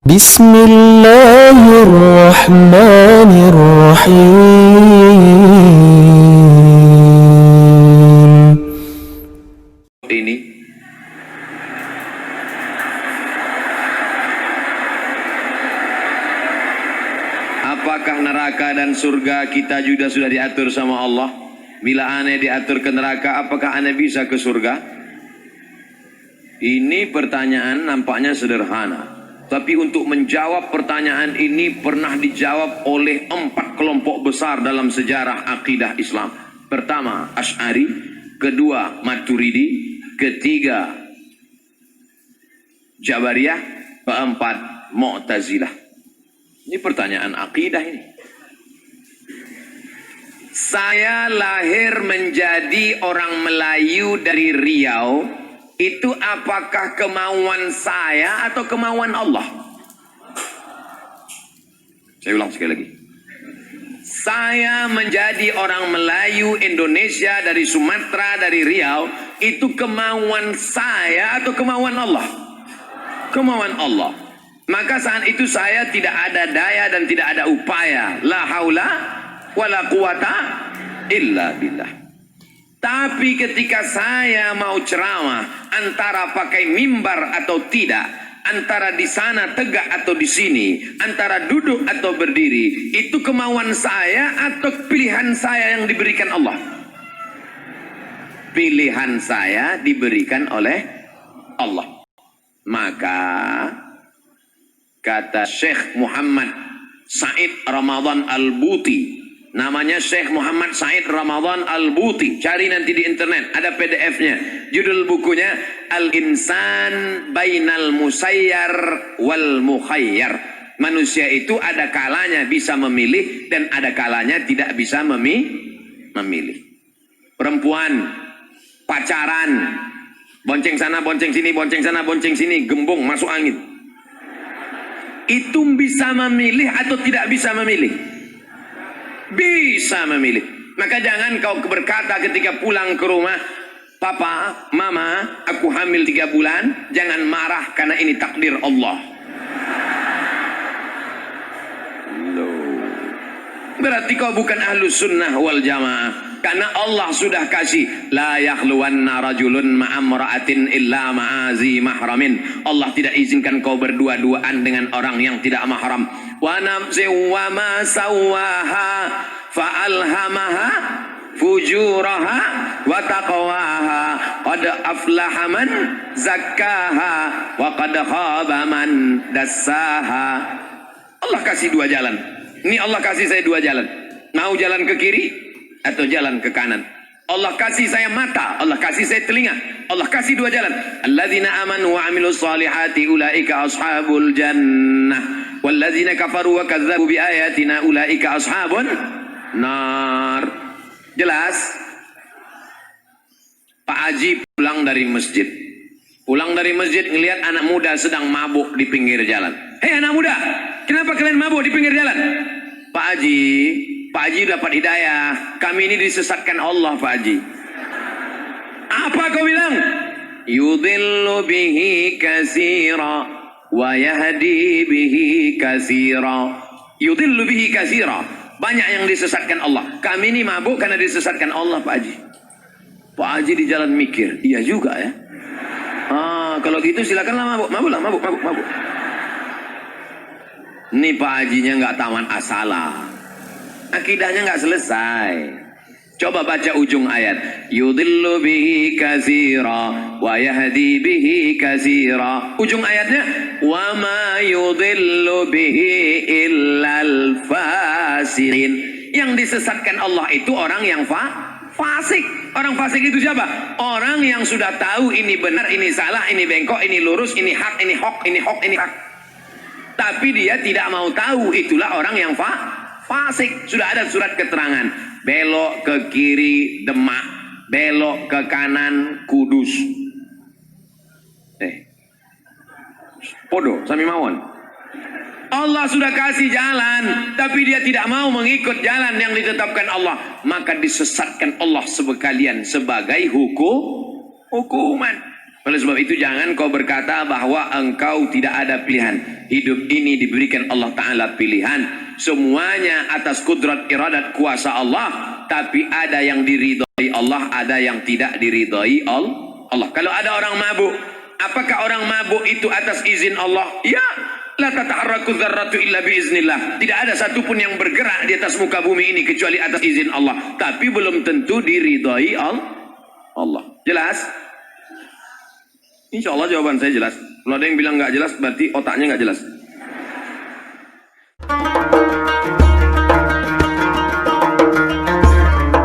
Bismillahirrahmanirrahim. Ini apakah neraka dan surga kita juga sudah diatur sama Allah? Bila aneh diatur ke neraka, apakah aneh bisa ke surga? Ini pertanyaan nampaknya sederhana, tapi untuk menjawab pertanyaan ini pernah dijawab oleh 4 kelompok besar dalam sejarah akidah Islam. Pertama, Asy'ari, kedua, Maturidi, ketiga, Jabariyah, keempat, Mu'tazilah. Ini pertanyaan akidah ini. Saya lahir menjadi orang Melayu dari Riau, itu apakah kemauan saya atau kemauan Allah? Saya ulang sekali lagi. Saya menjadi orang Melayu Indonesia dari Sumatera, dari Riau, itu kemauan saya atau kemauan Allah? Kemauan Allah. Maka saat itu saya tidak ada daya dan tidak ada upaya. La haula wala quwata illa billah. Tapi ketika saya mau ceramah, antara pakai mimbar atau tidak, antara di sana tegak atau di sini, antara duduk atau berdiri, itu kemauan saya atau pilihan saya yang diberikan Allah? Pilihan saya diberikan oleh Allah. Maka kata Syekh Muhammad Said Ramadan Al-Buti, namanya Syekh Muhammad Said Ramadan Al-Buti, cari nanti di internet, ada PDF-nya. Judul bukunya Al-Insan Bainal Musayyar wal Mukhayyar. Manusia itu ada kalanya bisa memilih dan ada kalanya tidak bisa memilih. Perempuan pacaran, bonceng sana, bonceng sini, bonceng sana, bonceng sini, gembung masuk angin. Itu bisa memilih atau tidak bisa memilih? Bisa memilih. Maka jangan kau berkata ketika pulang ke rumah, Papa, Mama, aku hamil 3 bulan, jangan marah karena ini takdir Allah. Berarti kau bukan ahlus sunnah wal jamaah. Karena Allah sudah kasih, la yakhluwanna rajulun ma'amra'atin illa ma'azi mahramin. Allah tidak izinkan kau berdua-duaan dengan orang yang tidak mahram. Wa nafsin wa ma sawwaha fa'alhamaha fujuraha wa taqwaha qad aflaha man zakkaha wa qad khaba man dassaha. Allah kasih 2 jalan. Ini Allah kasih saya 2 jalan. Mau jalan ke kiri atau jalan ke kanan? Allah kasih saya mata, Allah kasih saya telinga, Allah kasih 2 jalan. Alladzina amanu wa amilus solihati ulaika ashabul jannah walladzina kafaru wa kadzdzabu bi ayatina ulaika ashabun nar. Jelas? Pak Haji pulang dari masjid. Pulang dari masjid ngelihat anak muda sedang mabuk di pinggir jalan. Hei anak muda, kenapa kalian mabuk di pinggir jalan? Pak Haji dapat hidayah. Kami ini disesatkan Allah, Pak Haji. Apa kau bilang? Yudhillu bihi katsira wa yahdi bihi katsira. Yudhillu bihi katsira. Banyak yang disesatkan Allah. Kami ini mabuk karena disesatkan Allah, Pak Haji. Pak Haji di jalan mikir, iya juga ya. Kalau gitu silakanlah mabuk. Ini Pak Hajinya nggak taman asalah. Akidahnya nggak selesai. Coba baca ujung ayat. Yudhillu bihi katsira wa yahdi bihi katsira. Ujung ayatnya wa ma yudhillu bihi illal fasiqin. Yang disesatkan Allah itu orang yang fasik. Orang fasik itu siapa? Orang yang sudah tahu ini benar, ini salah, ini bengkok, ini lurus, ini hak, ini hok, ini hok, ini hak. Tapi dia tidak mau tahu, itulah orang yang fasik. Sudah ada surat keterangan. Belok ke kiri Demak, belok ke kanan Kudus. Podo sami mawon. Allah sudah kasih jalan, tapi dia tidak mau mengikut jalan yang ditetapkan Allah, maka disesatkan Allah sekalian sebagai hukuman. Oleh sebab itu jangan kau berkata bahwa engkau tidak ada pilihan. Hidup ini diberikan Allah Ta'ala pilihan. Semuanya atas kudrat iradat kuasa Allah. Tapi ada yang diridhai Allah, ada yang tidak diridhai Allah. Kalau ada orang mabuk, apakah orang mabuk itu atas izin Allah? Ya. La tataharraku dzarratu illa biiznillah. Tidak ada satupun yang bergerak di atas muka bumi ini kecuali atas izin Allah. Tapi belum tentu diridhai Allah. Jelas? Insya Allah jawaban saya jelas. Kalau ada yang bilang nggak jelas, berarti otaknya nggak jelas.